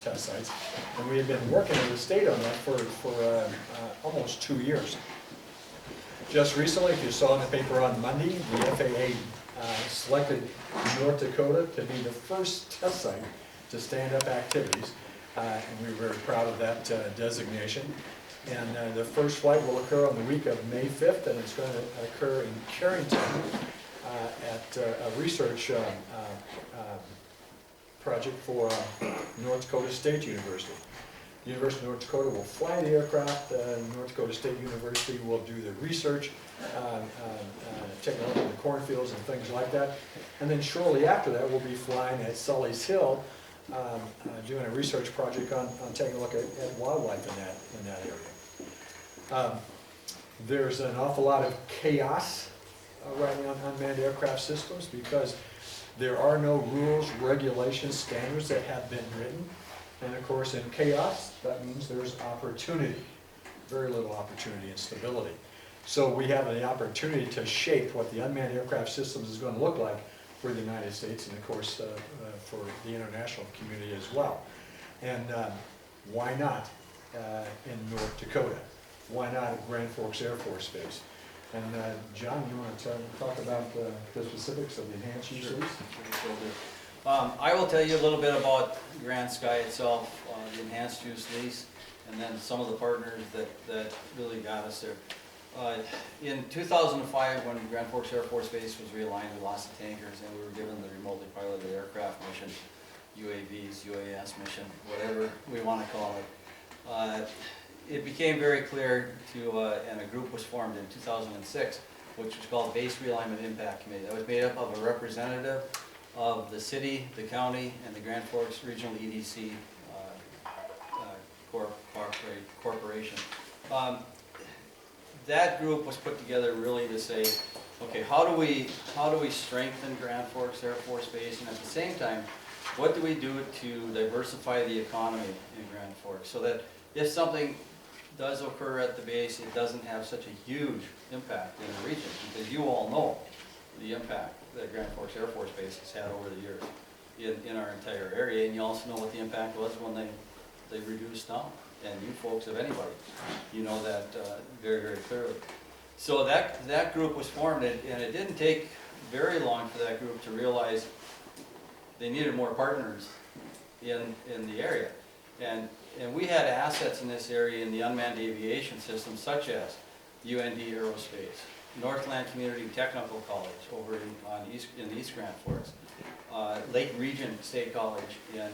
test sites, and we have been working with the state on that for almost 2 years. Just recently, if you saw in the paper on Monday, the FAA selected North Dakota to be the first test site to stand up activities, and we were very proud of that designation. And the first flight will occur on the week of May 5th, and it's going to occur in Carrington at a research project for North Dakota State University. The University of North Dakota will fly the aircraft, North Dakota State University will do the research, take a look at the cornfields and things like that. And then shortly after that, we'll be flying at Sully's Hill, doing a research project on taking a look at wildlife in that area. There's an awful lot of chaos right now on unmanned aircraft systems because there are no rules, regulations, standards that have been written. And of course, in chaos, that means there's opportunity. Very little opportunity and stability. So we have the opportunity to shape what the unmanned aircraft systems is going to look like for the United States and of course for the international community as well. And why not in North Dakota? Why not at Grand Forks Air Force Base? And John, you want to talk about the specifics of the enhanced use lease? I will tell you a little bit about Grand Sky itself, the enhanced use lease, and then some of the partners that really got us there. In 2005, when Grand Forks Air Force Base was realigned, we lost the tankers and we were given the remotely piloted aircraft mission, UAVs, UAS mission, whatever we want to call it. It became very clear and a group was formed in 2006, which was called Base Realignment Impact Committee. That was made up of a representative of the city, the county, and the Grand Forks Regional EDC corporation. That group was put together really to say, okay, how do we strengthen Grand Forks Air Force Base, and at the same time, what do we do to diversify the economy in Grand Forks so that if something does occur at the base, it doesn't have such a huge impact in the region, because you all know the impact that Grand Forks Air Force Base has had over the years in our entire area, and you also know what the impact was when they reduced down. And you folks, if anybody, you know that very, very clearly. So that group was formed, and it didn't take very long for that group to realize they needed more partners in the area. And we had assets in this area in the unmanned aviation system, such as UND Aerospace, Northland Community Technical College over in East Grand Forks, Lake Region State College in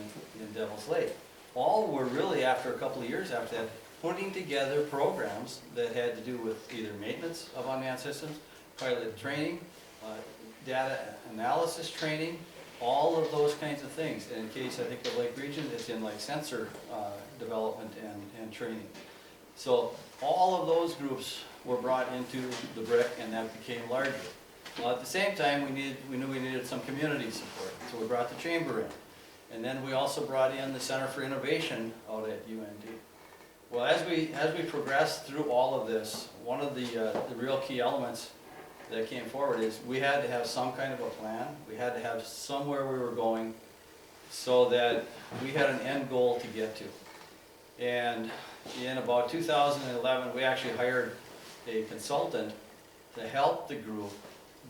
Devil's Lake. All were really, after a couple of years after that, putting together programs that had to do with either maintenance of unmanned systems, pilot training, data analysis training, all of those kinds of things. And in case, I think the Lake Region, it's in like sensor development and training. So all of those groups were brought into the BRIC, and that became larger. At the same time, we knew we needed some community support, so we brought the chamber in. And then we also brought in the Center for Innovation out at UND. Well, as we progressed through all of this, one of the real key elements that came forward is we had to have some kind of a plan. We had to have somewhere we were going so that we had an end goal to get to. And in about 2011, we actually hired a consultant to help the group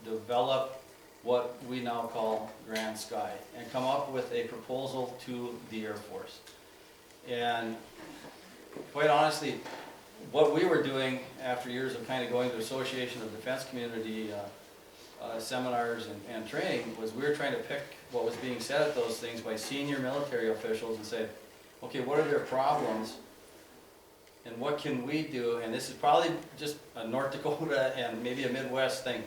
develop what we now call Grand Sky and come up with a proposal to the Air Force. And quite honestly, what we were doing after years of kind of going to Association of Defense Community seminars and training was we were trying to pick what was being said at those things by senior military officials and say, okay, what are their problems and what can we do? And this is probably just a North Dakota and maybe a Midwest thing.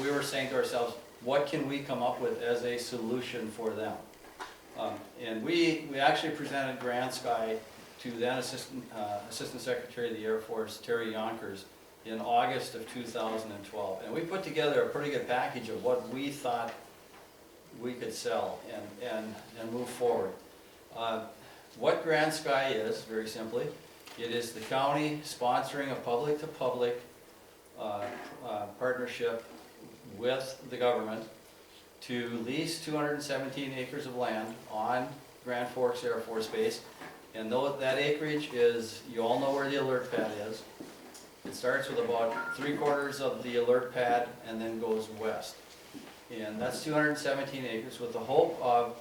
We were saying to ourselves, what can we come up with as a solution for them? And we actually presented Grand Sky to then Assistant Secretary of the Air Force, Terry Yonkers, in August of 2012. And we put together a pretty good package of what we thought we could sell and move forward. What Grand Sky is, very simply, it is the county sponsoring a public-to-public partnership with the government to lease 217 acres of land on Grand Forks Air Force Base. And though that acreage is, you all know where the alert pad is. It starts with about 3/4 of the alert pad and then goes west. And that's 217 acres with the hope of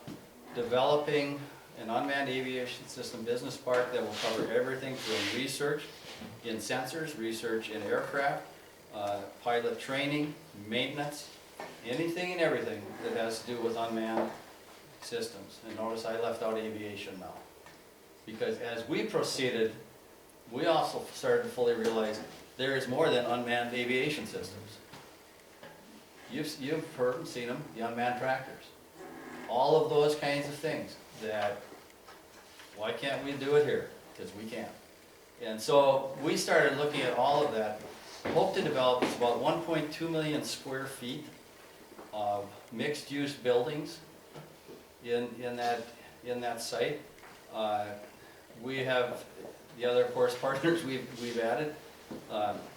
developing an unmanned aviation system business park that will cover everything from research in sensors, research in aircraft, pilot training, maintenance, anything and everything that has to do with unmanned systems. And notice I left out aviation now. Because as we proceeded, we also started to fully realize there is more than unmanned aviation systems. You've heard and seen them, the unmanned tractors. All of those kinds of things that, why can't we do it here? Because we can. And so we started looking at all of that. Hope to develop is about 1.2 million square feet of mixed-use buildings in that site. We have the other, of course, partners we've added,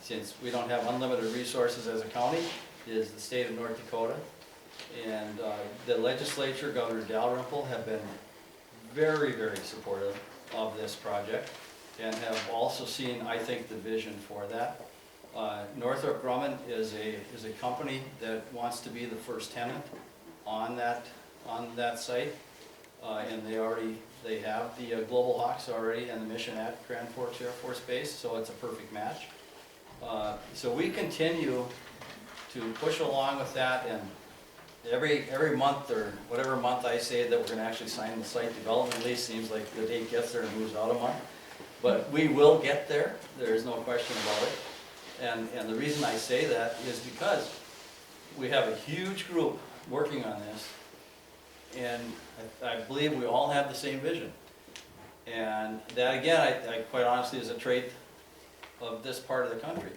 since we don't have unlimited resources as a county, is the state of North Dakota. And the legislature, Governor Dalrymple, have been very, very supportive of this project and have also seen, I think, the vision for that. Northrop Grumman is a company that wants to be the first tenant on that site. And they have the Global Hawks already and the mission at Grand Forks Air Force Base, so it's a perfect match. So we continue to push along with that, and every month or whatever month I say that we're going to actually sign the site development lease, seems like the date gets there and moves out a month. But we will get there, there's no question about it. And the reason I say that is because we have a huge group working on this, and I believe we all have the same vision. And that, again, I quite honestly is a trait of this part of the country.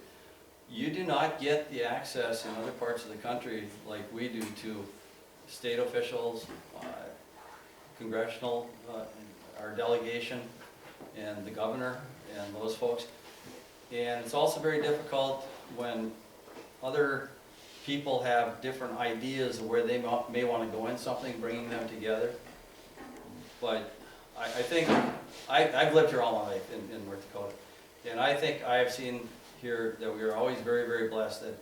You do not get the access in other parts of the country like we do to state officials, congressional, our delegation, and the governor, and those folks. And it's also very difficult when other people have different ideas of where they may want to go in something, bringing them together. But I think, I've lived here all my life in North Dakota, and I think I have seen here that we are always very, very blessed that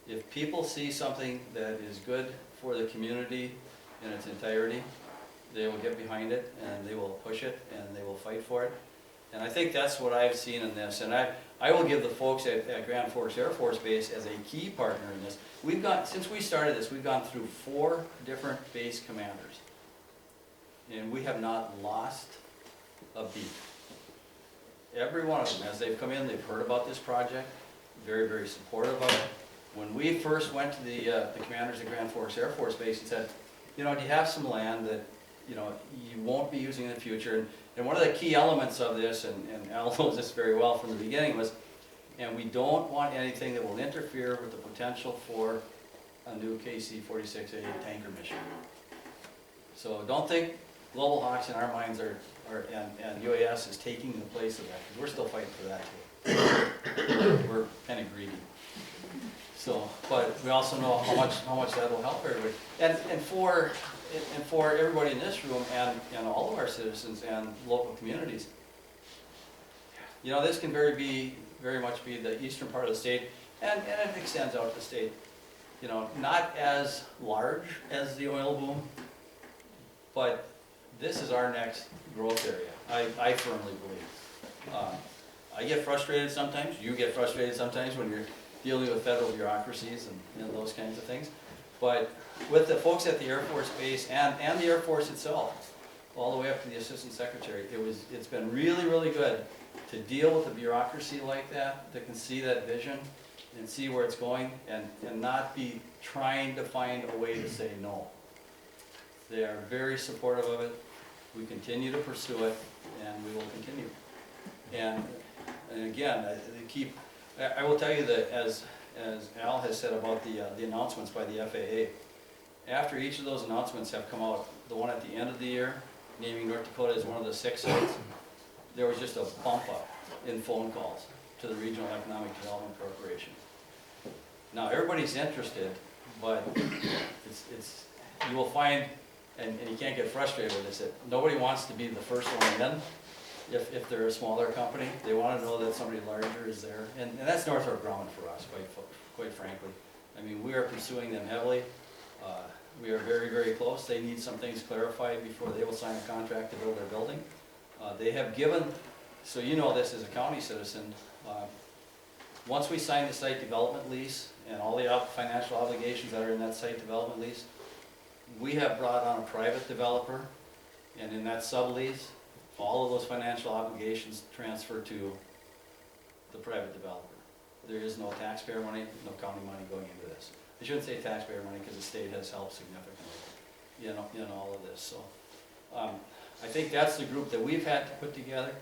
if people see something that is good for the community in its entirety, they will get behind it, and they will push it, and they will fight for it. And I think that's what I've seen in this, and I will give the folks at Grand Forks Air Force Base as a key partner in this. Since we started this, we've gone through 4 different base commanders, and we have not lost a beat. Every one of them, as they've come in, they've heard about this project, very, very supportive of it. When we first went to the commanders at Grand Forks Air Force Base and said, do you have some land that you won't be using in the future? And one of the key elements of this, and Al knows this very well from the beginning, was, and we don't want anything that will interfere with the potential for a new KC-46A tanker mission. So don't think Global Hawks in our minds and UAS is taking the place of that, because we're still fighting for that too. We're kind of greedy. So, but we also know how much that will help everybody. And for everybody in this room and all of our citizens and local communities, this can very much be the eastern part of the state, and it extends out to the state. Not as large as the oil boom, but this is our next growth area, I firmly believe. I get frustrated sometimes, you get frustrated sometimes when you're dealing with federal bureaucracies and those kinds of things. But with the folks at the Air Force Base and the Air Force itself, all the way up to the Assistant Secretary, it's been really, really good to deal with a bureaucracy like that can see that vision and see where it's going and not be trying to find a way to say no. They are very supportive of it. We continue to pursue it, and we will continue. And again, I will tell you that as Al has said about the announcements by the FAA, after each of those announcements have come out, the one at the end of the year, naming North Dakota as one of the 6 sites, there was just a bump up in phone calls to the Regional Economic Development Corporation. Now everybody's interested, but you will find and you can't get frustrated with this, that nobody wants to be the first one in if they're a smaller company. They want to know that somebody larger is there, and that's Northrop Grumman for us, quite frankly. I mean, we are pursuing them heavily. We are very, very close. They need some things clarified before they will sign a contract to build their building. They have given, so you know this as a county citizen, once we sign the site development lease and all the financial obligations that are in that site development lease, we have brought on a private developer, and in that sublease, all of those financial obligations transfer to the private developer. There is no taxpayer money, no county money going into this. I shouldn't say taxpayer money because the state has helped significantly in all of this. So I think that's the group that we've had to put together.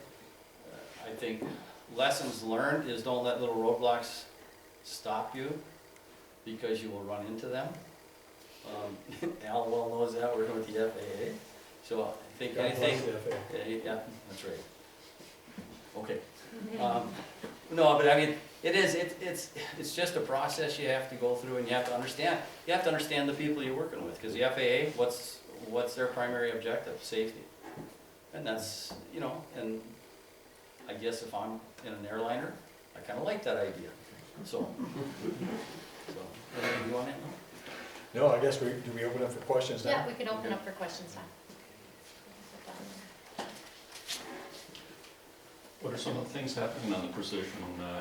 I think lessons learned is don't let little roadblocks stop you because you will run into them. Al well knows that, working with the FAA. So I think anything, yeah, that's right. Okay. No, but I mean, it's just a process you have to go through, and you have to understand. You have to understand the people you're working with, because the FAA, what's their primary objective? Safety. And that's, you know, and I guess if I'm in an airliner, I kind of like that idea. So anything you want to know? No, I guess do we open up for questions now? Yeah, we can open up for questions now. What are some of the things happening on the precision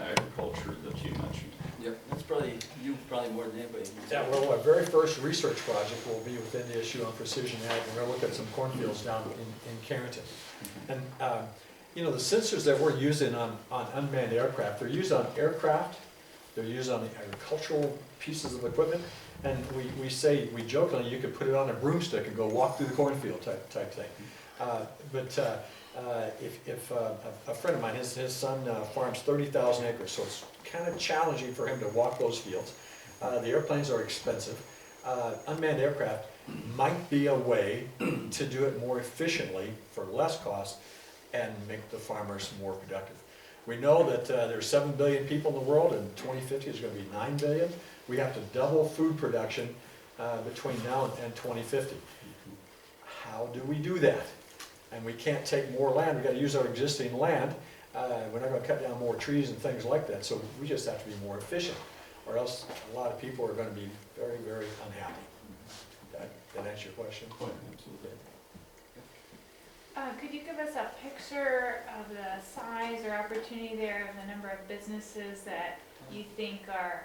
agriculture that you mentioned? Yep, that's probably, you probably more than anybody. Yeah, well, our very first research project will be within the issue on precision ag. We're going to look at some cornfields down in Carrington. And, you know, the sensors that we're using on unmanned aircraft, they're used on aircraft, they're used on the agricultural pieces of equipment, and we jokingly, you could put it on a broomstick and go walk through the cornfield type thing. If a friend of mine, his son farms 30,000 acres, so it's kind of challenging for him to walk those fields. The airplanes are expensive. Unmanned aircraft might be a way to do it more efficiently for less cost and make the farmers more productive. We know that there's 7 billion people in the world, and 2050 is going to be 9 billion. We have to double food production between now and 2050. How do we do that? And we can't take more land, we've got to use our existing land. We're not going to cut down more trees and things like that, so we just have to be more efficient, or else a lot of people are going to be very, very unhappy. That answer your question? Quite absolutely. Could you give us a picture of the size or opportunity there of the number of businesses that you think are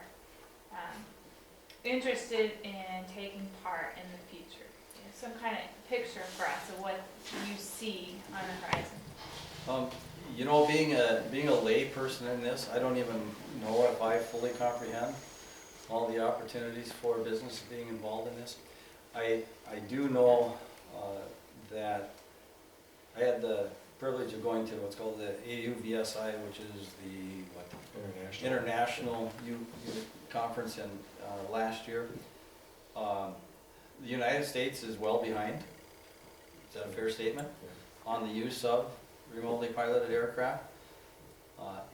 interested in taking part in the future? Some kind of picture for us of what you see on the horizon. You know, being a lay person in this, I don't even know if I fully comprehend all the opportunities for business being involved in this. I do know that I had the privilege of going to what's called the AUVSI, which is the International Youth Conference in last year. The United States is well behind, is that a fair statement, on the use of remotely piloted aircraft.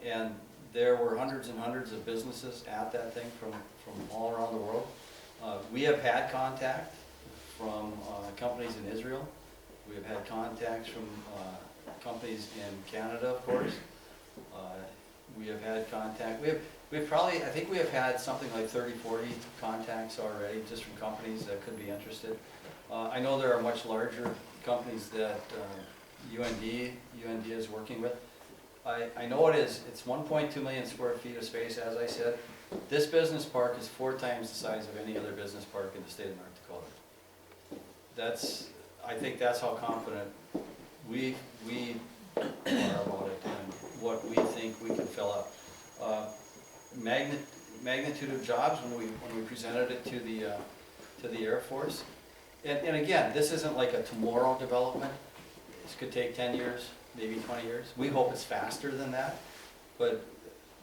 And there were hundreds and hundreds of businesses at that thing from all around the world. We have had contact from companies in Israel. We have had contacts from companies in Canada, of course. We have had contact, I think we have had something like 30, 40 contacts already, just from companies that could be interested. I know there are much larger companies that UND is working with. I know it's 1.2 million square feet of space, as I said. This business park is 4 times the size of any other business park in the state of North Dakota. I think that's how confident we are about it and what we think we can fill up. Magnitude of jobs when we presented it to the Air Force, and again, this isn't like a tomorrow development. This could take 10 years, maybe 20 years. We hope it's faster than that, but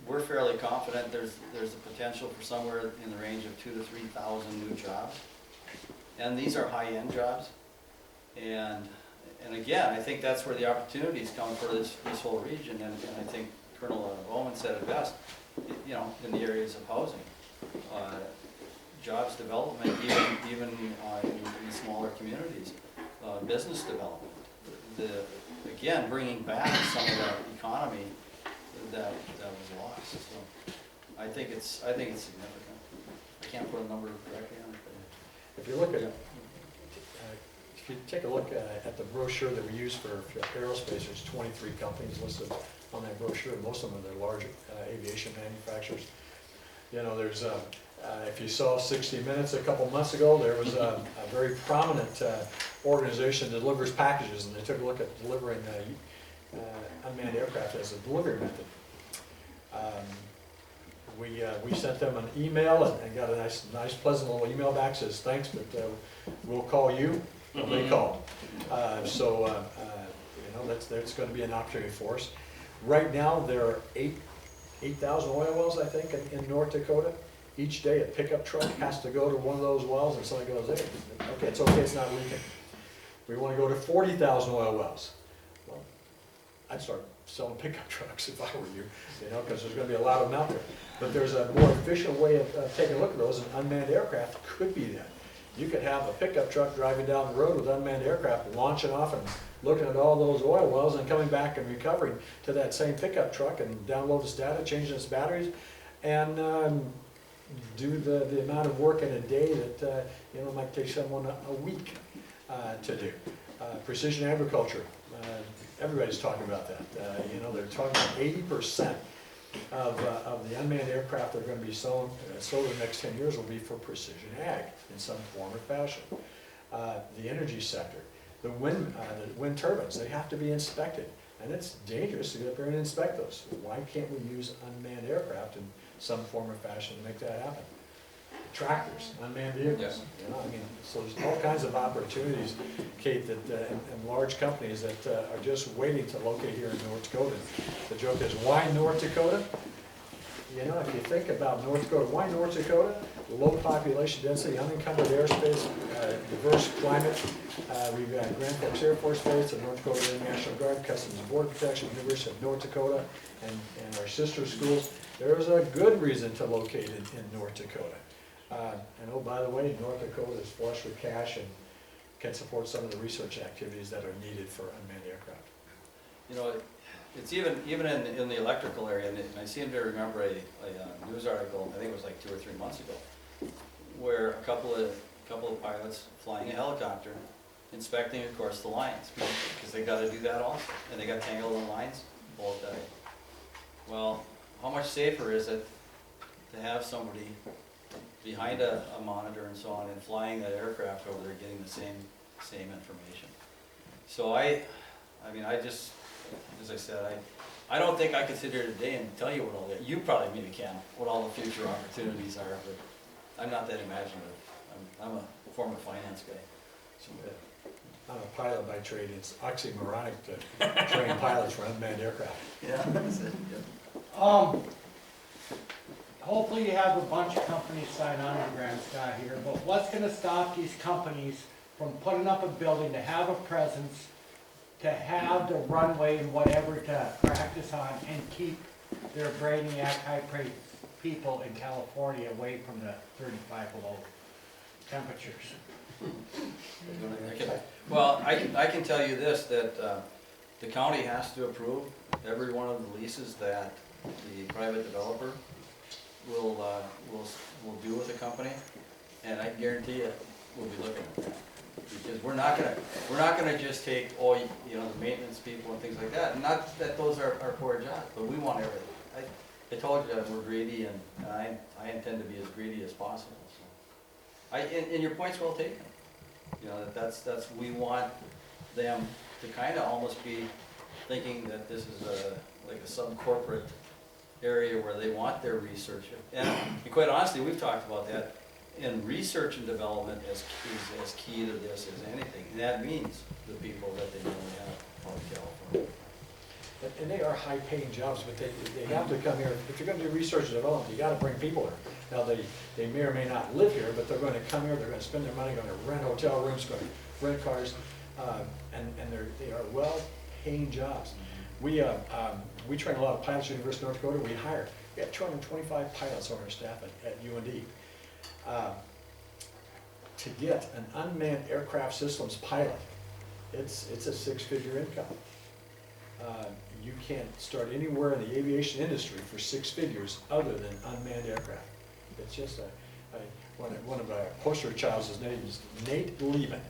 we're fairly confident there's the potential for somewhere in the range of 2,000 to 3,000 new jobs, and these are high-end jobs. And again, I think that's where the opportunities come for this whole region, and I think Colonel Bowman said it best, you know, in the areas of housing. jobs development, even in smaller communities, business development. Again, bringing back some of that economy that was lost. So I think it's significant. I can't put a number directly on it, but If you look at, if you take a look at the brochure that we use for aerospace, there's 23 companies listed on that brochure. Most of them are the large aviation manufacturers. You know, there's, if you saw 60 Minutes a couple months ago, there was a very prominent organization that delivers packages, and they took a look at delivering unmanned aircraft as a delivery method. We sent them an email and got a nice pleasant little email back, says thanks, but we'll call you. Well, they called. You know, that's going to be an opportunity for us. Right now, there are 8,000 oil wells, I think, in North Dakota. Each day, a pickup truck has to go to one of those wells, and somebody goes, hey, okay, it's not leaking. We want to go to 40,000 oil wells. Well, I'd start selling pickup trucks if I were you, because there's going to be a lot of them out there. But there's a more efficient way of taking a look at those, and unmanned aircraft could be that. You could have a pickup truck driving down the road with unmanned aircraft, launching off and looking at all those oil wells and coming back and recovering to that same pickup truck and download its data, changing its batteries, and do the amount of work in a day that might take someone a week to do. Precision agriculture, everybody's talking about that. They're talking about 80% of the unmanned aircraft that are going to be sold in the next 10 years will be for precision ag in some form or fashion. The energy sector, the wind turbines, they have to be inspected. And it's dangerous to get up there and inspect those. Why can't we use unmanned aircraft in some form or fashion to make that happen? Tractors, unmanned vehicles. So there's all kinds of opportunities, Kate, and large companies that are just waiting to locate here in North Dakota. The joke is, why North Dakota? If you think about North Dakota, why North Dakota? Low population density, unencumbered airspace, diverse climate. We've got Grand Forks Air Force Base, the North Dakota Air National Guard, Customs and Border Protection, University of North Dakota, and our sister schools. There is a good reason to locate in North Dakota. And oh, by the way, North Dakota is flush with cash and can support some of the research activities that are needed for unmanned aircraft. It's even in the electrical area, and I seem to remember a news article, I think it was like 2 or 3 months ago, where a couple of pilots flying a helicopter, inspecting, of course, the lines, because they got to do that also, and they got tangled in the lines, both died. Well, how much safer is it to have somebody behind a monitor and so on, and flying that aircraft over there, getting the same information? So I just, as I said, I don't think I could sit here today and tell you what all that, you probably maybe can, what all the future opportunities are, but I'm not that imaginative. I'm a former finance guy. So, I'm a pilot by trade. It's oxymoronic to train pilots for unmanned aircraft. yeah, that's it. Yeah. Hopefully you have a bunch of companies sign on to Grand Sky here, but what's going to stop these companies from putting up a building to have a presence, to have the runway and whatever to practice on, and keep their brainiac high-paid people in California away from the 35 below temperatures? Well, I can tell you this, that the county has to approve every one of the leases that the private developer will do with the company, and I guarantee you, we'll be looking at that. Because we're not gonna just take the maintenance people and things like that. Not that those are our poor jobs, but we want everything. I told you that we're greedy, and I intend to be as greedy as possible. So, and your point's well taken. That's we want them to kind of almost be thinking that this is like a sub-corporate area where they want their research. And quite honestly, we've talked about that. And research and development is as key to this as anything. And that means the people that they really have out of California. And they are high-paying jobs, but they have to come here. If you're going to do research and development, you got to bring people here. Now, they may or may not live here, but they're going to come here, they're going to spend their money, going to rent hotel rooms, going to rent cars, and they are well-paying jobs. We train a lot of pilots at the University of North Dakota. We have 225 pilots on our staff at UND. to get an unmanned aircraft systems pilot, it's a six-figure income. You can't start anywhere in the aviation industry for six figures other than unmanned aircraft. It's just one of our poster childs, his name is Nate Lehman.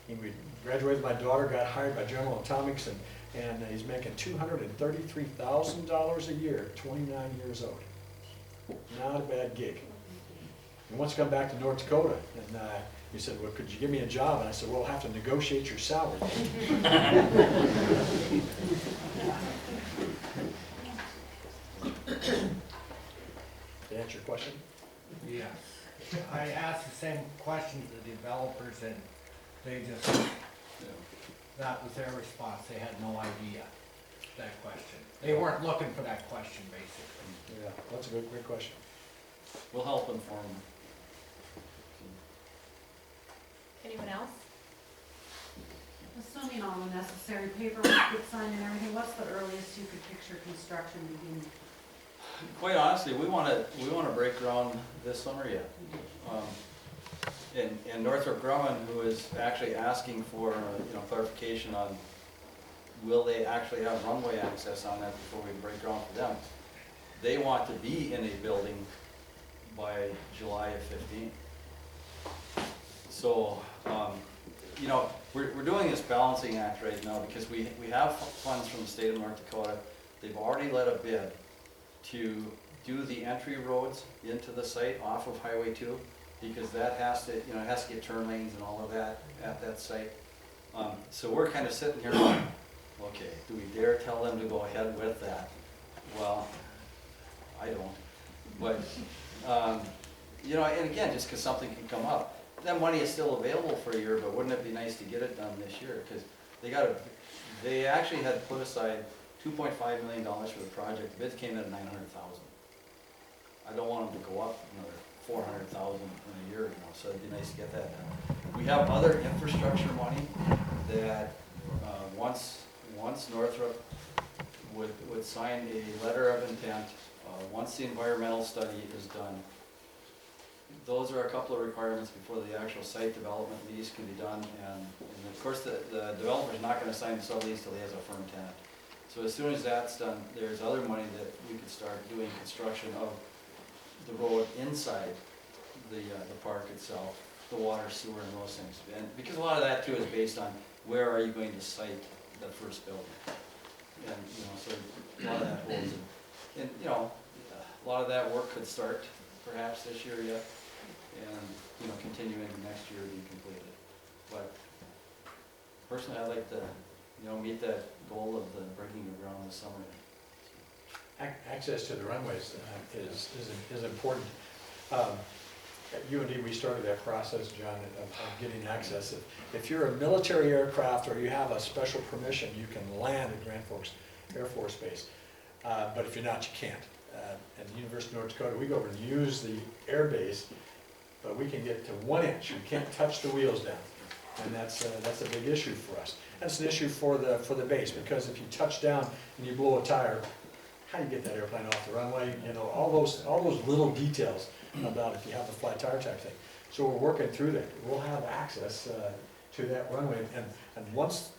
We graduated, my daughter got hired by General Atomics, and he's making $233,000 a year, 29 years old. Not a bad gig. He wants to come back to North Dakota, and he said, well, could you give me a job? And I said, well, I'll have to negotiate your salary. To answer your question? Yes. I asked the same question to the developers, and they just, that was their response, they had no idea that question. They weren't looking for that question, basically. Yeah, that's a good question. We'll help inform them. Anyone else? Assuming all the necessary paperwork gets signed and everything, what's the earliest you could picture construction beginning? Quite honestly, we wanna break ground this summer yet. And Northrop Grumman, who is actually asking for, clarification on, will they actually have runway access on that before we break ground for them? They want to be in a building by July of 15. So, we're doing this balancing act right now because we have funds from the state of North Dakota. They've already let a bid to do the entry roads into the site off of Highway 2, because that has to, it has to get turn lanes and all of that at that site. So we're kind of sitting here going, okay, do we dare tell them to go ahead with that? Well, I don't. But, and again, just because something can come up. That money is still available for a year, but wouldn't it be nice to get it done this year? Because they actually had put aside $2.5 million for the project. The bids came in at $900,000. I don't want them to go up another $400,000 in a year, so it'd be nice to get that done. We have other infrastructure money that, once Northrop would sign a letter of intent, once the environmental study is done, those are a couple of requirements before the actual site development lease can be done, and of course the developer's not going to sign the sublease till he has a firm tenant. So as soon as that's done, there's other money that we could start doing construction of the road inside the park itself, the water, sewer, and those things. And because a lot of that too is based on where are you going to site the first building, and so a lot of that holds in. And a lot of that work could start perhaps this year yet, and continue into next year to be completed. But personally, I'd like to meet that goal of the breaking of ground this summer. Access to the runways is important. UND, we started that process, John, of getting access. If you're a military aircraft or you have a special permission, you can land at Grand Forks Air Force Base. But if you're not, you can't. At the University of North Dakota, we go over and use the air base, but we can get to 1 inch. We can't touch the wheels down, and that's a big issue for us. That's an issue for the base, because if you touch down and you blow a tire, how do you get that airplane off the runway? All those little details about if you have the flat tire type thing. So we're working through that. We'll have access to that runway, and once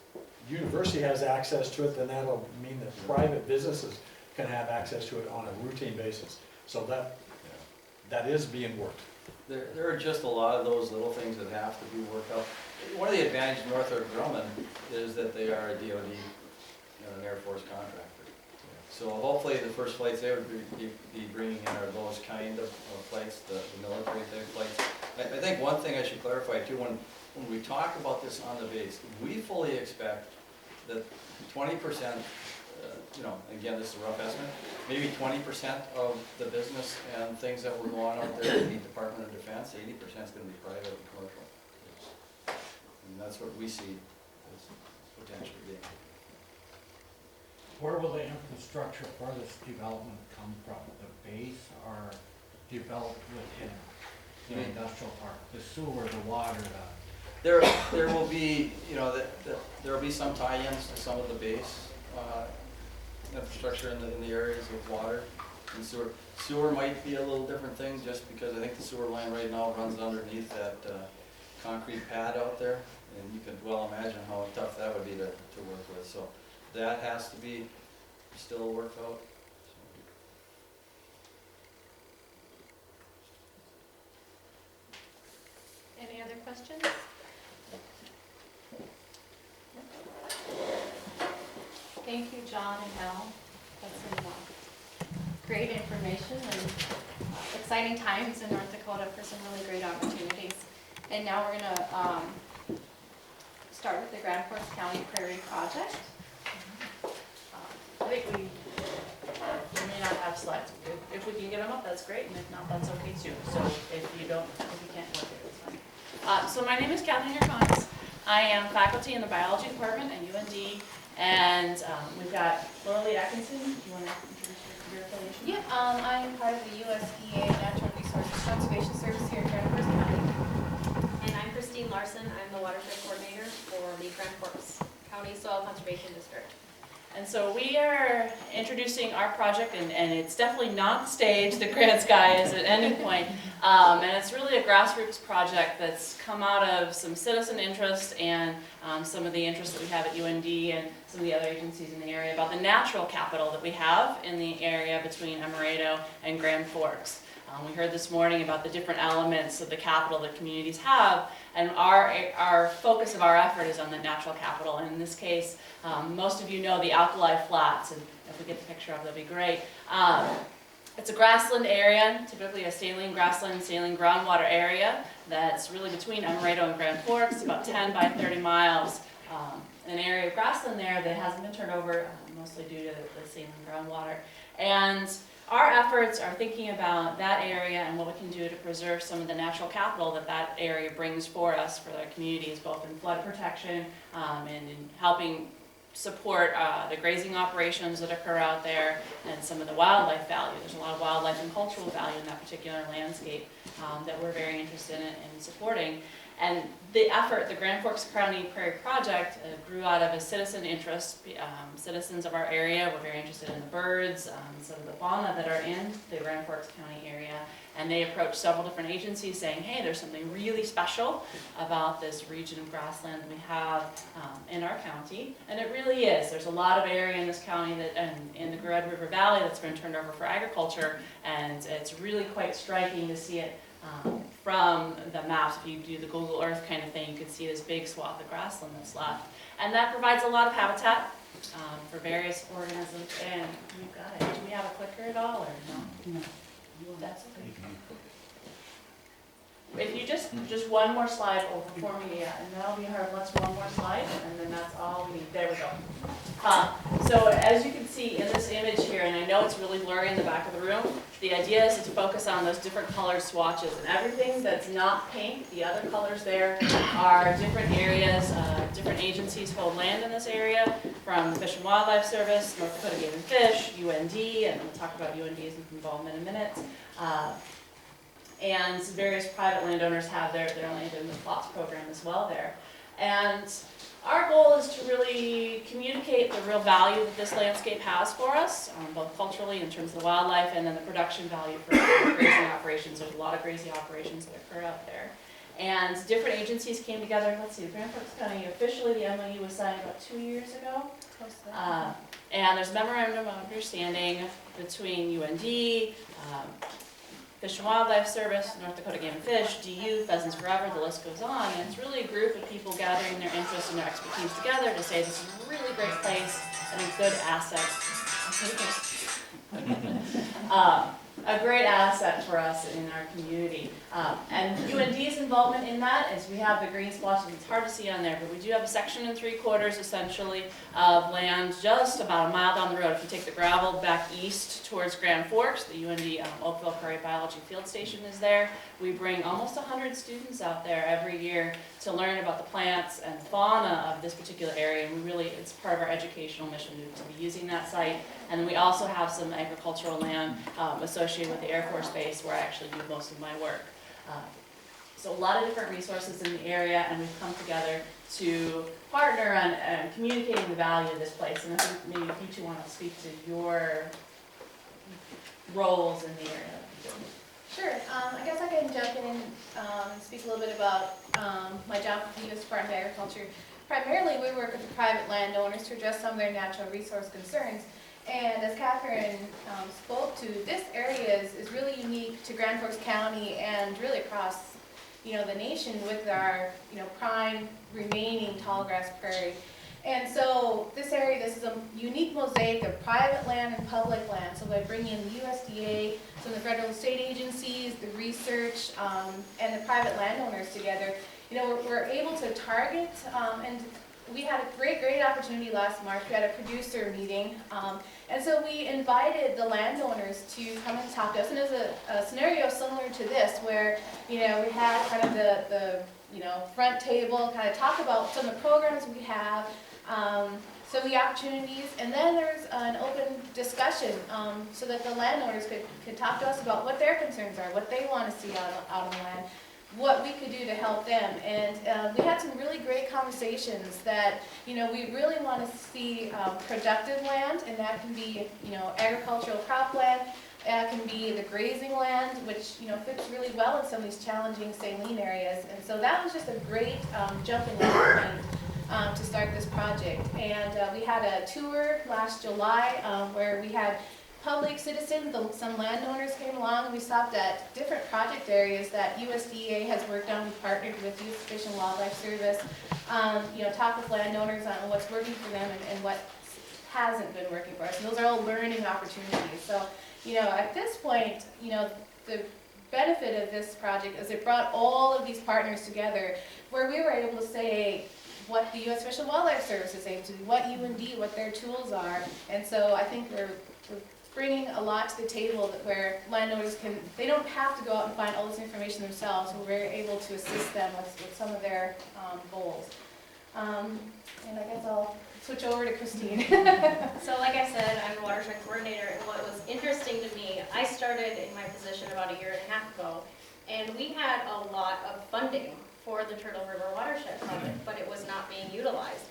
university has access to it, then that'll mean that private businesses can have access to it on a routine basis. So that is being worked. There are just a lot of those little things that have to be worked out. One of the advantages of Northrop Grumman is that they are a DOD and an Air Force contractor. So hopefully the first flights they would be bringing in are those kind of flights, the military type flights. I think one thing I should clarify too, when we talk about this on the base, we fully expect that 20%, again, this is a rough estimate, maybe 20% of the business and things that we're going out there in the Department of Defense, 80% is going to be private and commercial. And that's what we see as potentially being. Where will the infrastructure for this development come from? The base or developed within the industrial park? The sewer, the water, There will be, there will be some tie-ins to some of the base infrastructure in the areas of water and sewer. Sewer might be a little different thing, just because I think the sewer line right now runs underneath that concrete pad out there, and you can well imagine how tough that would be to work with, so that has to be still worked out. Any other questions? Thank you, John and Al. That's some great information and exciting times in North Dakota for some really great opportunities. And now we're gonna start with the Grand Forks County Prairie project. I think we may not have slides. If we can get them up, that's great, and if not, that's okay too. So if you can't work it, it's fine. So my name is Kathleen Yerkons. I am faculty in the biology department at UND, and we've got Lily Atkinson. Do you want to introduce your affiliation? Yeah, I'm part of the USDA Natural Resources Conservation Service here in Grand Forks County. And I'm Christine Larson. I'm the watershed coordinator for the Grand Forks County Soil Conservation District. And so we are introducing our project, and it's definitely not staged. The Grand Sky is at any point. And it's really a grassroots project that's come out of some citizen interest and some of the interests that we have at UND and some of the other agencies in the area about the natural capital that we have in the area between Emerado and Grand Forks. We heard this morning about the different elements of the capital that communities have, and our focus of our effort is on the natural capital. And in this case, most of you know the alkali flats, and if we get the picture up, that'd be great. It's a grassland area, typically a saline grassland, saline groundwater area that's really between Emerado and Grand Forks, about 10 by 30 miles. An area of grassland there that hasn't been turned over, mostly due to the saline groundwater. And our efforts are thinking about that area and what we can do to preserve some of the natural capital that that area brings for us, for our communities, both in flood protection and in helping support the grazing operations that occur out there and some of the wildlife value. There's a lot of wildlife and cultural value in that particular landscape that we're very interested in supporting. And the effort, the Grand Forks County Prairie Project, grew out of a citizen interest. Citizens of our area were very interested in the birds, some of the fauna that are in the Grand Forks County area, and they approached several different agencies saying, hey, there's something really special about this region of grassland that we have in our county, and it really is. There's a lot of area in this county that, in the Red River Valley, that's been turned over for agriculture, and it's really quite striking to see it from the maps. If you do the Google Earth kind of thing, you can see this big swath of grassland that's left. And that provides a lot of habitat for various organisms. And we've got it. Do we have a clicker at all, or no? No. That's okay. If you just one more slide over for me, and that'll be her. Let's one more slide, and then that's all we need. There we go. So as you can see in this image here, and I know it's really blurry in the back of the room, the idea is to focus on those different colored swatches, and everything that's not pink, the other colors there, are different areas. Different agencies hold land in this area, from the Fish and Wildlife Service, North Dakota Game and Fish, UND, and we'll talk about UND's involvement in a minute. And various private landowners have their land in the plots program as well there. And our goal is to really communicate the real value that this landscape has for us, both culturally in terms of the wildlife and then the production value for grazing operations. There's a lot of grazing operations that occur out there. And different agencies came together. Let's see, Grand Forks County, officially the MOU was signed about 2 years ago. And there's a memorandum of understanding between UND, Fish and Wildlife Service, North Dakota Game and Fish, DU, Pheasants Forever, the list goes on. And it's really a group of people gathering their interests and their expertise together to say this is a really great place and a good asset. A great asset for us in our community. And UND's involvement in that is we have the green splotches. It's hard to see on there, but we do have a section and 3/4 essentially of land just about a mile down the road. If you take the gravel back east towards Grand Forks, the UND Oakville Prairie Biology Field Station is there. We bring almost 100 students out there every year to learn about the plants and fauna of this particular area. And it's part of our educational mission to be using that site. And then we also have some agricultural land associated with the Air Force Base where I actually do most of my work. So a lot of different resources in the area, and we've come together to partner on communicating the value of this place. And I think maybe if you two want to speak to your roles in the area. Sure, I guess I can jump in and speak a little bit about my job with the U.S. Department of Agriculture. Primarily, we work with the private landowners to address some of their natural resource concerns. And as Catherine spoke to, this area is really unique to Grand Forks County and really across, the nation with our, prime remaining tall grass prairie. And so this area, this is a unique mosaic of private land and public land. So by bringing in the USDA, some of the federal and state agencies, the research, and the private landowners together, we're able to target, and we had a great opportunity last March. We had a producer meeting, and so we invited the landowners to come and talk to us. And it was a scenario similar to this, where we had kind of the front table, kind of talk about some of the programs we have, some of the opportunities, and then there's an open discussion so that the landowners could talk to us about what their concerns are, what they want to see out on the land, what we could do to help them. And we had some really great conversations that, we really want to see productive land, and that can be, agricultural cropland, that can be the grazing land, which, fits really well in some of these challenging saline areas. And so that was just a great jumping off point to start this project. And we had a tour last July where we had public citizens, some landowners came along. We stopped at different project areas that USDA has worked on. We partnered with Youth Fish and Wildlife Service, talked with landowners on what's working for them and what hasn't been working for us. And those are all learning opportunities. So, at this point, the benefit of this project is it brought all of these partners together where we were able to say what the U.S. Fish and Wildlife Service is able to do, what UND, what their tools are. And so I think we're bringing a lot to the table where landowners they don't have to go out and find all this information themselves, and we're able to assist them with some of their goals. And I guess I'll switch over to Christine. So like I said, I'm the watershed coordinator, and what was interesting to me, I started in my position about a year and a half ago, and we had a lot of funding for the Turtle River Watershed Project, but it was not being utilized.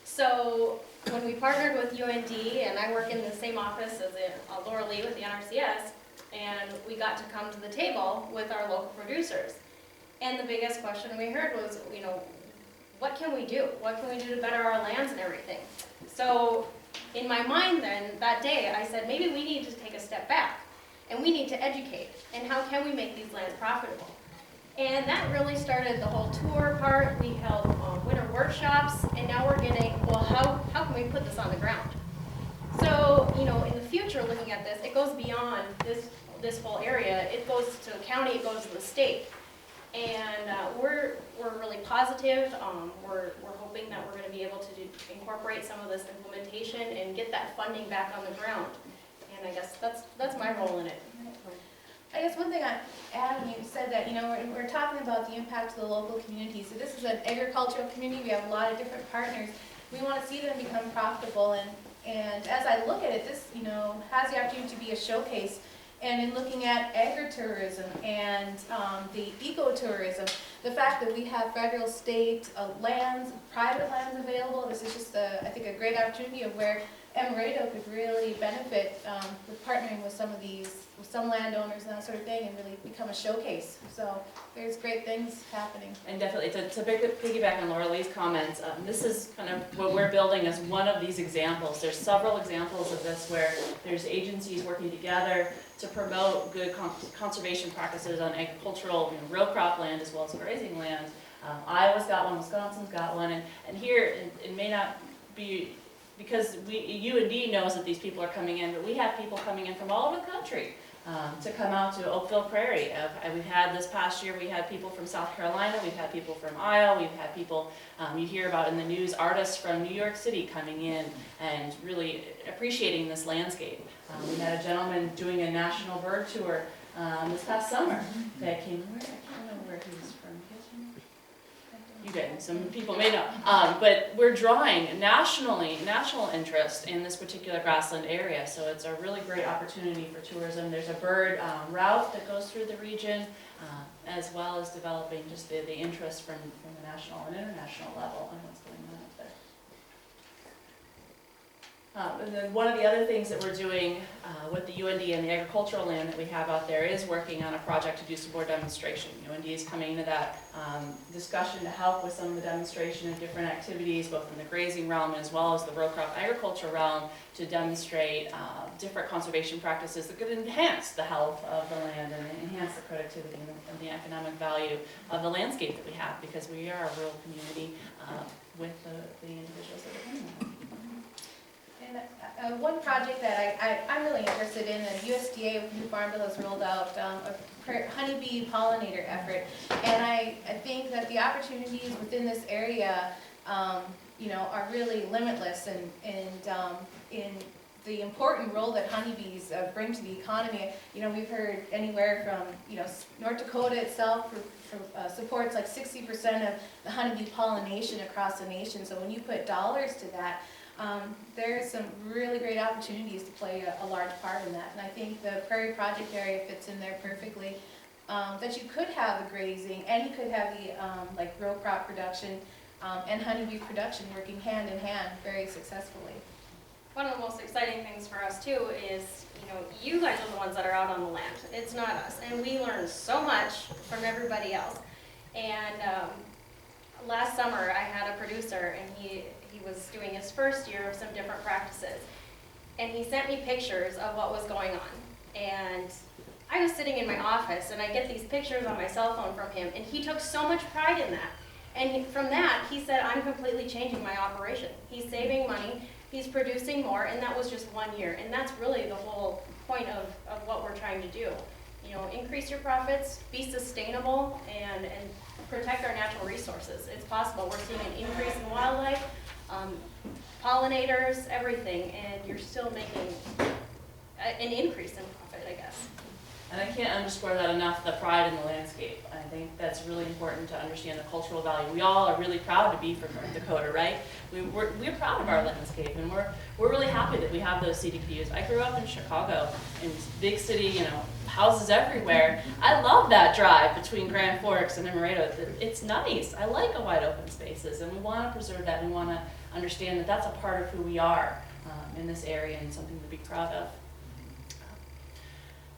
So when we partnered with UND, and I work in the same office as Laura Lee with the NRCS, and we got to come to the table with our local producers. And the biggest question we heard was, what can we do? What can we do to better our lands and everything? So in my mind then, that day, I said, maybe we need to take a step back, and we need to educate. And how can we make these lands profitable? And that really started the whole tour part. We held winter workshops, and now we're getting, well, how can we put this on the ground? So, in the future, looking at this, it goes beyond this whole area. It goes to the county, it goes to the state. And we're really positive. We're hoping that we're going to be able to incorporate some of this implementation and get that funding back on the ground. And I guess that's my role in it. I guess one thing I add, when you said that, we're talking about the impact to the local community. So this is an agricultural community. We have a lot of different partners. We want to see them become profitable. And as I look at it, this, has the opportunity to be a showcase. And in looking at agritourism and the ecotourism, the fact that we have federal, state lands, private lands available, this is just, I think, a great opportunity of where Emerado could really benefit with partnering with some landowners and that sort of thing, and really become a showcase. So there's great things happening. And definitely, to piggyback on Laura Lee's comments, this is kind of what we're building as one of these examples. There's several examples of this where there's agencies working together to promote good conservation practices on agricultural, real cropland as well as grazing land. Iowa's got one, Wisconsin's got one, and here it may not be, because UND knows that these people are coming in, but we have people coming in from all over the country to come out to Oakville Prairie. We've had this past year, we had people from South Carolina, we've had people from Iowa, we've had people, you hear about in the news, artists from New York City coming in and really appreciating this landscape. We had a gentleman doing a national bird tour this past summer that came, I can't remember where he was from. You did, some people may know. But we're drawing national interest in this particular grassland area, so it's a really great opportunity for tourism. There's a bird route that goes through the region, as well as developing just the interest from the national and international level on what's going on up there. And then one of the other things that we're doing with the UND and the agricultural land that we have out there is working on a project to do some more demonstration. UND is coming into that discussion to help with some of the demonstration of different activities, both in the grazing realm as well as the row crop agriculture realm, to demonstrate different conservation practices that could enhance the health of the land and enhance the productivity and the economic value of the landscape that we have, because we are a rural community with the individuals that are in there. And one project that I'm really interested in, and USDA with New Farm Bill has rolled out a honeybee pollinator effort. And I think that the opportunities within this area, you know, are really limitless, and in the important role that honeybees bring to the economy. You know, we've heard anywhere from, you know, North Dakota itself supports like 60% of the honeybee pollination across the nation. So when you put dollars to that, there's some really great opportunities to play a large part in that. And I think the Prairie project area fits in there perfectly. That you could have the grazing, and you could have the like row crop production and honeybee production working hand in hand very successfully. One of the most exciting things for us too is, you know, you guys are the ones that are out on the land. It's not us. And we learn so much from everybody else. And last summer I had a producer, and he was doing his first year of some different practices. And he sent me pictures of what was going on. And I was sitting in my office, and I get these pictures on my cell phone from him, and he took so much pride in that. And from that, he said, I'm completely changing my operation. He's saving money, he's producing more, and that was just 1 year. And that's really the whole point of what we're trying to do. You know, increase your profits, be sustainable, and protect our natural resources. It's possible. We're seeing an increase in wildlife, pollinators, everything, and you're still making an increase in profit, I guess. And I can't underscore that enough, the pride in the landscape. I think that's really important to understand the cultural value. We all are really proud to be from North Dakota, right? We're proud of our landscape, and we're really happy that we have those scenic views. I grew up in Chicago, in this big city, you know, houses everywhere. I love that drive between Grand Forks and Emerado. It's nice. I like wide open spaces, and we want to preserve that. We want to understand that that's a part of who we are in this area, and something to be proud of.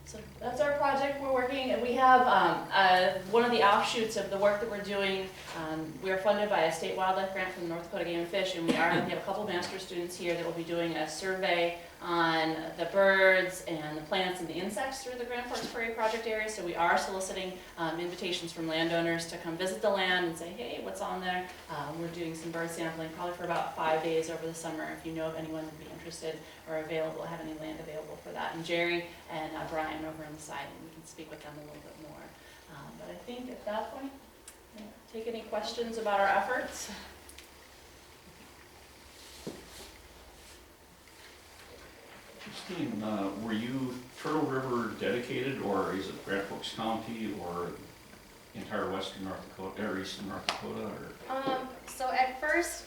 So that's our project we're working, and we have one of the offshoots of the work that we're doing. We are funded by a state wildlife grant from the North Dakota Game and Fish, and we have a couple of master students here that will be doing a survey on the birds and the plants and the insects through the Grand Forks Prairie project area. So we are soliciting invitations from landowners to come visit the land and say, hey, what's on there? We're doing some bird sampling probably for about 5 days over the summer. If you know of anyone who'd be interested or available, have any land available for that. And Jerry and Brian over on the side, and we can speak with them a little bit more. But I think at that point, take any questions about our efforts. Christine, were you Turtle River dedicated, or is it Grand Forks County, or entire western North Dakota, or eastern North Dakota? Or? So at first,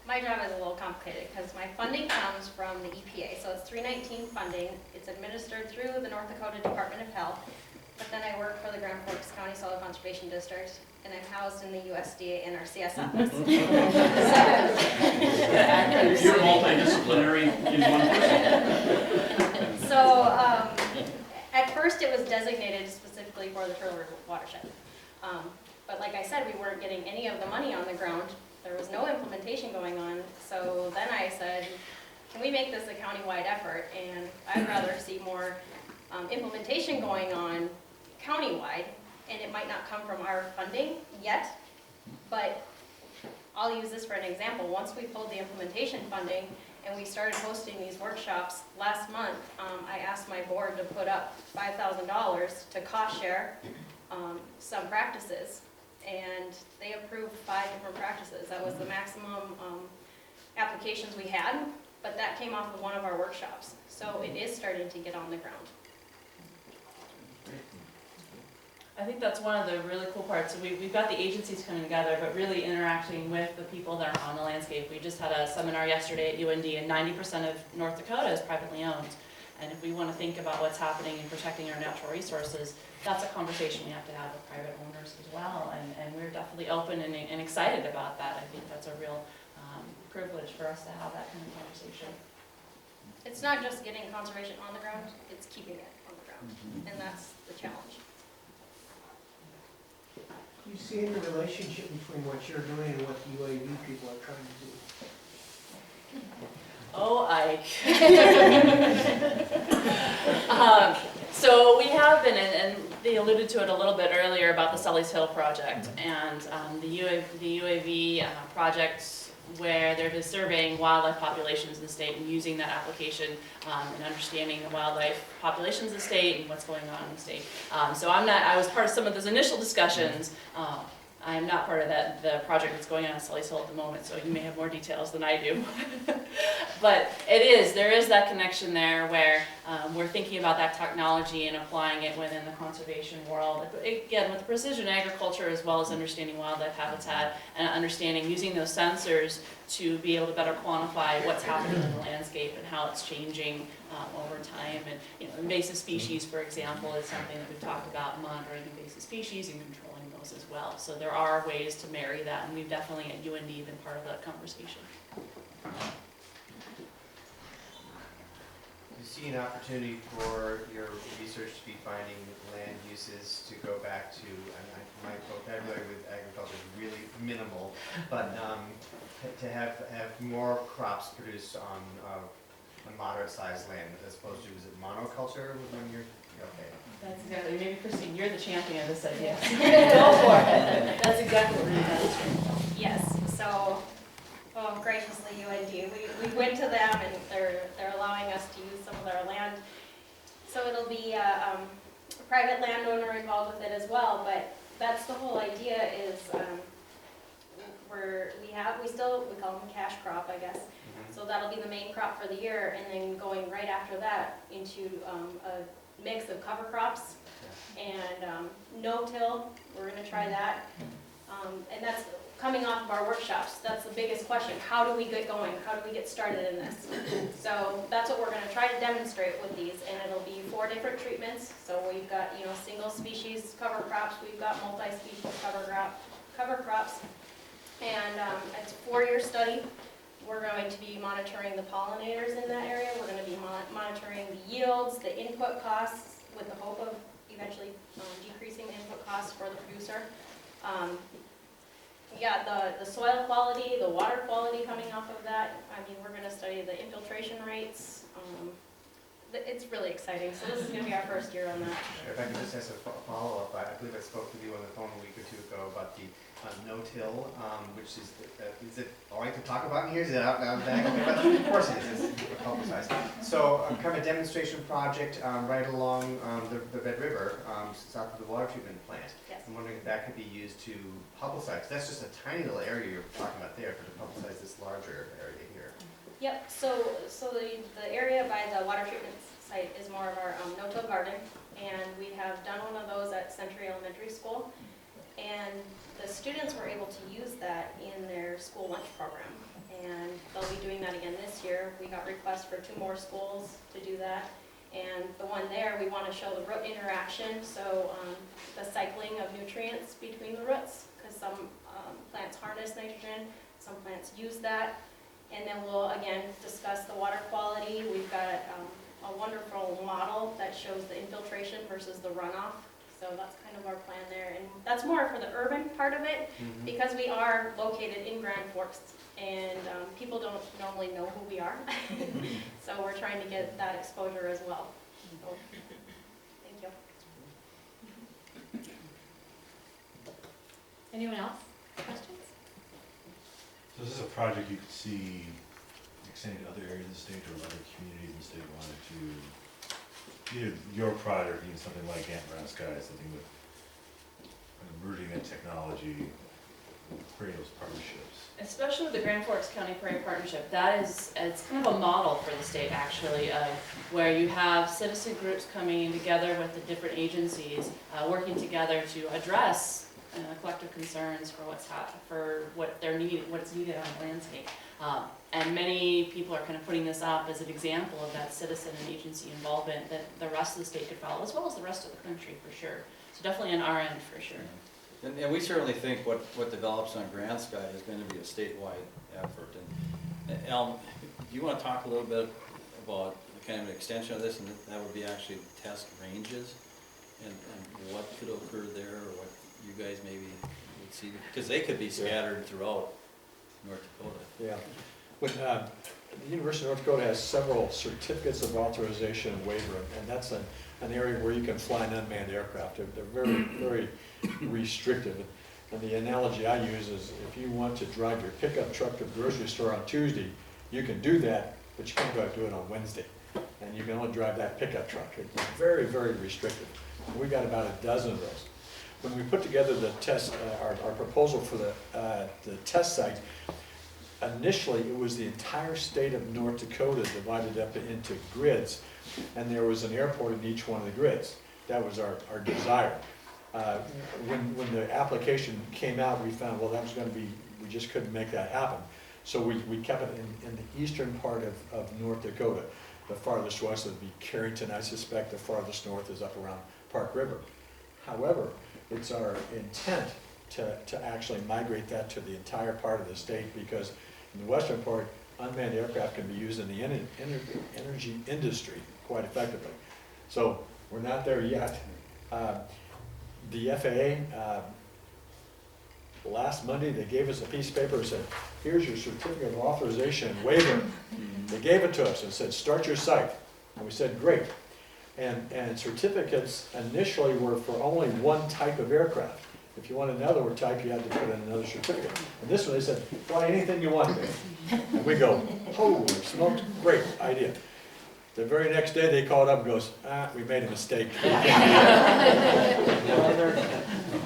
my job is a little complicated because my funding comes from the EPA. So it's 319 funding. It's administered through the North Dakota Department of Health. But then I work for the Grand Forks County Soil Conservation District, and I'm housed in the USDA NRCS office. You're multidisciplinary in one person. So at first it was designated specifically for the Turtle River watershed. But like I said, we weren't getting any of the money on the ground. There was no implementation going on. So then I said, can we make this a countywide effort? And I'd rather see more implementation going on countywide, and it might not come from our funding yet, but I'll use this for an example. Once we pulled the implementation funding and we started hosting these workshops last month, I asked my board to put up $5,000 to cost share some practices, and they approved 5 different practices. That was the maximum applications we had, but that came off of one of our workshops. So it is starting to get on the ground. I think that's one of the really cool parts. So we've got the agencies coming together, but really interacting with the people that are on the landscape. We just had a seminar yesterday at UND, and 90% of North Dakota is privately owned. And if we want to think about what's happening in protecting our natural resources, that's a conversation we have to have with private owners as well. And we're definitely open and excited about that. I think that's a real privilege for us to have that kind of conversation. It's not just getting conservation on the ground, it's keeping it on the ground, and that's the challenge. Do you see any relationship between what you're doing and what the UAV people are trying to do? Oh, Ike. So we have been, and they alluded to it a little bit earlier about the Sully's Hill project and the UAV project where they're just surveying wildlife populations in the state and using that application and understanding the wildlife populations of the state and what's going on in the state. So I was part of some of those initial discussions. I am not part of the project that's going on at Sully's Hill at the moment, so you may have more details than I do. But there is that connection there where we're thinking about that technology and applying it within the conservation world. Again, with precision agriculture as well as understanding wildlife habitat and understanding using those sensors to be able to better quantify what's happening in the landscape and how it's changing over time. And invasive species, for example, is something that we've talked about, monitoring invasive species and controlling those as well. So there are ways to marry that, and we've definitely at UND been part of that conversation. Do you see an opportunity for your research to be finding land uses to go back to, my vocabulary with agriculture is really minimal, but to have more crops produced on a moderate sized land as opposed to, is it monoculture when you're, okay. That's exactly, maybe Christine, you're the champion of this idea. Go for it. That's exactly what we're doing. Yes, so, graciously UND, we went to them and they're allowing us to use some of their land. So it'll be a private landowner involved with it as well, but that's the whole idea is we call them cash crop, I guess. So that'll be the main crop for the year, and then going right after that into a mix of cover crops and no-till. We're going to try that, and that's coming off of our workshops. That's the biggest question. How do we get going? How do we get started in this? So that's what we're going to try to demonstrate with these, and it'll be 4 different treatments. So we've got single species cover crops. We've got multi-species cover crops, and it's a 4-year study. We're going to be monitoring the pollinators in that area. We're going to be monitoring the yields, the input costs, with the hope of eventually decreasing the input costs for the producer. The soil quality, the water quality coming off of that. I mean, we're going to study the infiltration rates. It's really exciting. So this is going to be our first year on that. If I could just ask a follow-up, I believe I spoke with you on the phone a week or 2 ago about the no-till, which is it all right to talk about in here? Is it out now? Of course it is. It's publicized. So kind of a demonstration project right along the Red River, south of the water treatment plant. Yes. I'm wondering if that could be used to publicize. That's just a tiny little area you're talking about there, but to publicize this larger area here. Yep. So the area by the water treatment site is more of our no-till garden, and we have done one of those at Century Elementary School. And the students were able to use that in their school lunch program, and they'll be doing that again this year. We got requests for 2 more schools to do that, and the one there, we want to show the root interaction, so the cycling of nutrients between the roots, because some plants harness nitrogen, some plants use that, and then we'll again discuss the water quality. We've got a wonderful model that shows the infiltration versus the runoff. So that's kind of our plan there, and that's more for the urban part of it, because we are located in Grand Forks, and people don't normally know who we are. So we're trying to get that exposure as well. So, thank you. Anyone else? Questions? So this is a project you could see extending to other areas of the state or other communities in the state wanted to, either your project or even something like Nebraska, something with merging that technology, creating those partnerships. Especially with the Grand Forks County Prairie Partnership, it's kind of a model for the state actually, where you have citizen groups coming together with the different agencies, working together to address collective concerns for what's needed on the landscape. And many people are kind of putting this up as an example of that citizen and agency involvement that the rest of the state could follow, as well as the rest of the country for sure. So definitely on our end for sure. And we certainly think what develops on Grand Sky is going to be a statewide effort. Elm, do you want to talk a little bit about kind of an extension of this, and that would be actually test ranges, and what could occur there, or what you guys maybe would see, because they could be scattered throughout North Dakota. Yeah. When, the University of North Dakota has several certificates of authorization and waiver, and that's an area where you can fly an unmanned aircraft. They're very, very restrictive. And the analogy I use is if you want to drive your pickup truck to the grocery store on Tuesday, you can do that, but you can't go out and do it on Wednesday. And you can only drive that pickup truck. It's very, very restrictive. And we got about a dozen of those. When we put together the test, our proposal for the test site, initially it was the entire state of North Dakota divided up into grids, and there was an airport in each one of the grids. That was our desire. When the application came out, we found, well, that was going to be, we just couldn't make that happen. So we kept it in the eastern part of North Dakota. The farthest west would be Carrington. I suspect the farthest north is up around Park River. However, it's our intent to actually migrate that to the entire part of the state, because in the western part, unmanned aircraft can be used in the energy industry quite effectively. So we're not there yet. The FAA, last Monday, they gave us a piece of paper and said, here's your certificate of authorization and waiver. They gave it to us and said, start your site. And we said, great. And certificates initially were for only one type of aircraft. If you wanted another type, you had to put in another certificate. And this one, they said, fly anything you want. And we go, holy smokes, great idea. The very next day, they called up and goes, we made a mistake.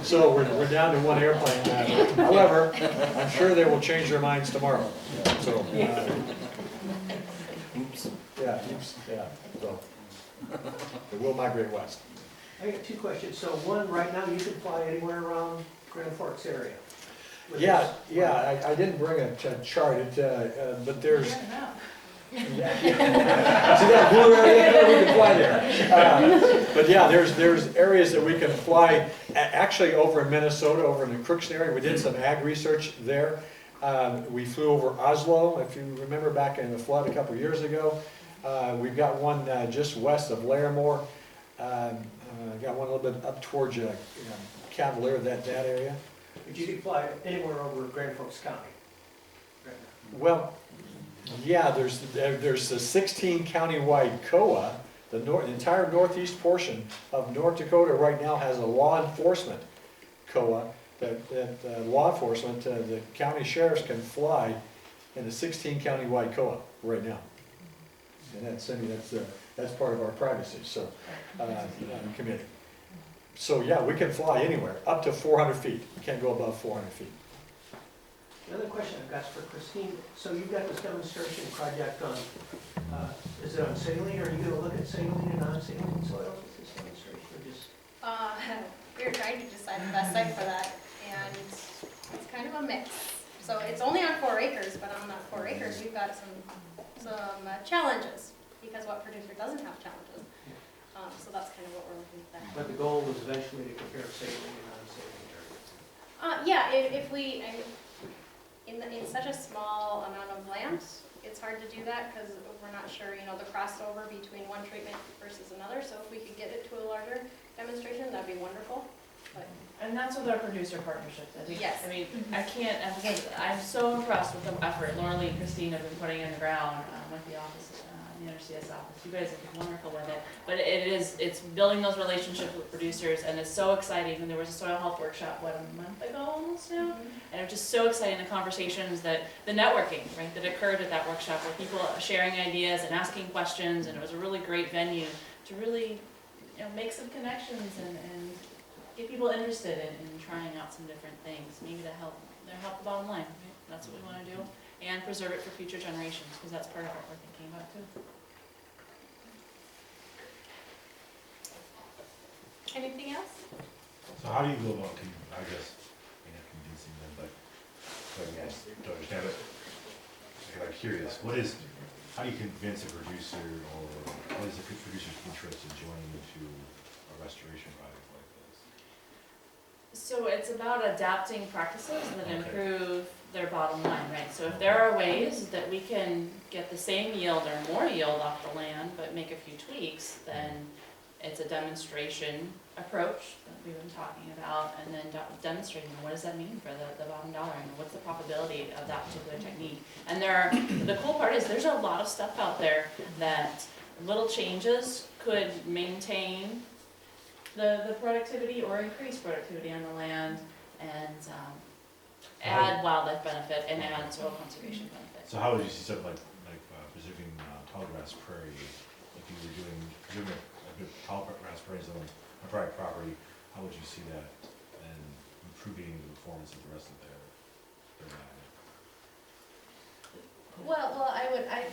So we're down to one airplane now. However, I'm sure they will change their minds tomorrow. So, oops. Yeah, oops, yeah, so. It will migrate west. I got two questions. So one, right now you can fly anywhere around Grand Forks area? Yeah, I didn't bring a chart, but there's. Yeah. See that blue area there? We can fly there. But yeah, there's areas that we can fly. Actually, over in Minnesota, over in the Crookston area, we did some ag research there. We flew over Oslo, if you remember back in the flood a couple of years ago. We've got one just west of Larimore. Got one a little bit up towards Cavalier, that area. But you can fly anywhere over Grand Forks County? Right now. Well, yeah, there's the 16 county-wide COA. The entire northeast portion of North Dakota right now has a law enforcement COA. That law enforcement, the county sheriffs can fly in the 16 county-wide COA right now. And that's part of our privacy, so, committee. So yeah, we can fly anywhere, up to 400 feet. We can't go above 400 feet. The other question I've got is for Christine. So you've got this demonstration project on, is it on saline, or are you gonna look at saline and non-saline soils with this demonstration, or just? We were trying to decide the best site for that, and it's kind of a mix. So it's only on 4 acres, but on that 4 acres, we've got some challenges, because what producer doesn't have challenges? So that's kind of what we're looking at there. But the goal was eventually to compare saline and non-saline areas. Yeah, if we, in such a small amount of land, it's hard to do that, because we're not sure, the crossover between one treatment versus another. So if we could get it to a larger demonstration, that'd be wonderful. But And that's with our producer partnership. Yes. I mean, I can't emphasize it. I'm so impressed with the effort Laura Lee and Christine have been putting in the ground with the office, the NRCS office. You guys have been wonderful with it. But it's building those relationships with producers, and it's so exciting. And there was a soil health workshop, a month ago almost now? And it was just so exciting, the conversations, the networking, right, that occurred at that workshop, where people are sharing ideas and asking questions, and it was a really great venue to really, make some connections and get people interested in trying out some different things, maybe to help the bottom line, right? That's what we want to do, and preserve it for future generations, because that's part of what we're thinking about too. Anything else? So how do you go about, convincing them, but, so I guess, to understand it, I'm curious, how do you convince a producer, or what is a producer's interest in joining into a restoration project like this? So it's about adapting practices that improve their bottom line, right? So if there are ways that we can get the same yield or more yield off the land, but make a few tweaks, then it's a demonstration approach that we've been talking about, and then demonstrating what does that mean for the bottom dollar, and what's the profitability of that particular technique. And the cool part is there's a lot of stuff out there that little changes could maintain the productivity or increase productivity on the land, and add wildlife benefit and add soil conservation benefit. So how would you see something like preserving tall grass prairie, if you were doing a good tall grass prairies on a private property, how would you see that and improving the performance of the rest of their land? Well,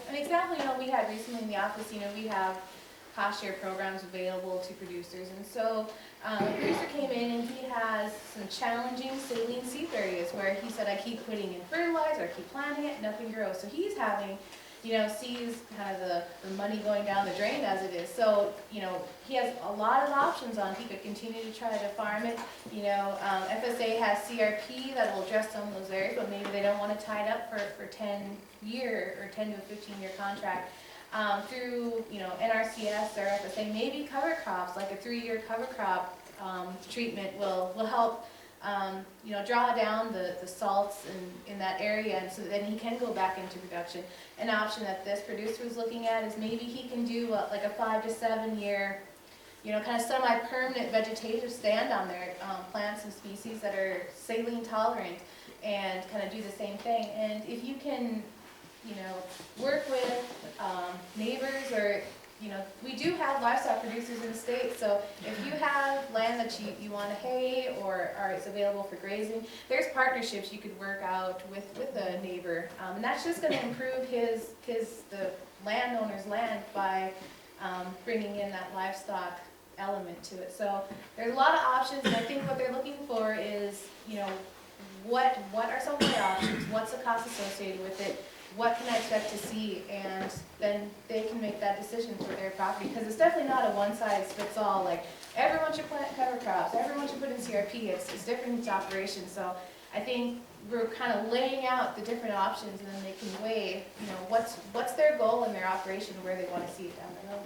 an example, we had recently in the office, we have cost share programs available to producers, and so a producer came in and he has some challenging saline seed areas where he said, I keep putting in fertilizer, I keep planting it, nothing grows. So he's having, sees kind of the money going down the drain as it is. So, he has a lot of options on, he could continue to try to farm it. FSA has CRP that will address some of those areas, but maybe they don't want to tie it up for 10-year or 10 to a 15-year contract. Through, NRCS or FSA, maybe cover crops, like a 3-year cover crop treatment will help, draw down the salts in that area, and so then he can go back into production. An option that this producer is looking at is maybe he can do like a 5 to 7 year, kind of semi-permanent vegetative stand on there, plants and species that are saline tolerant, and kind of do the same thing. And if you can, work with neighbors, or, we do have livestock producers in the state, so if you have land that you want to hay or it's available for grazing, there's partnerships you could work out with a neighbor, and that's just going to improve the landowner's land by bringing in that livestock element to it. So there's a lot of options, and I think what they're looking for is, what are some of my options, what's the cost associated with it, what can I expect to see, and then they can make that decision for their property, because it's definitely not a one-size-fits-all, like, everyone should plant cover crops, everyone should put in CRP, it's different each operation. So I think we're kind of laying out the different options, and then they can weigh, what's their goal in their operation, where they want to see it down the road.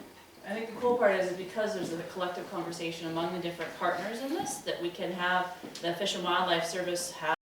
I think the cool part is because there's a collective conversation among the different partners in this, that we can have the Fish and Wildlife Service have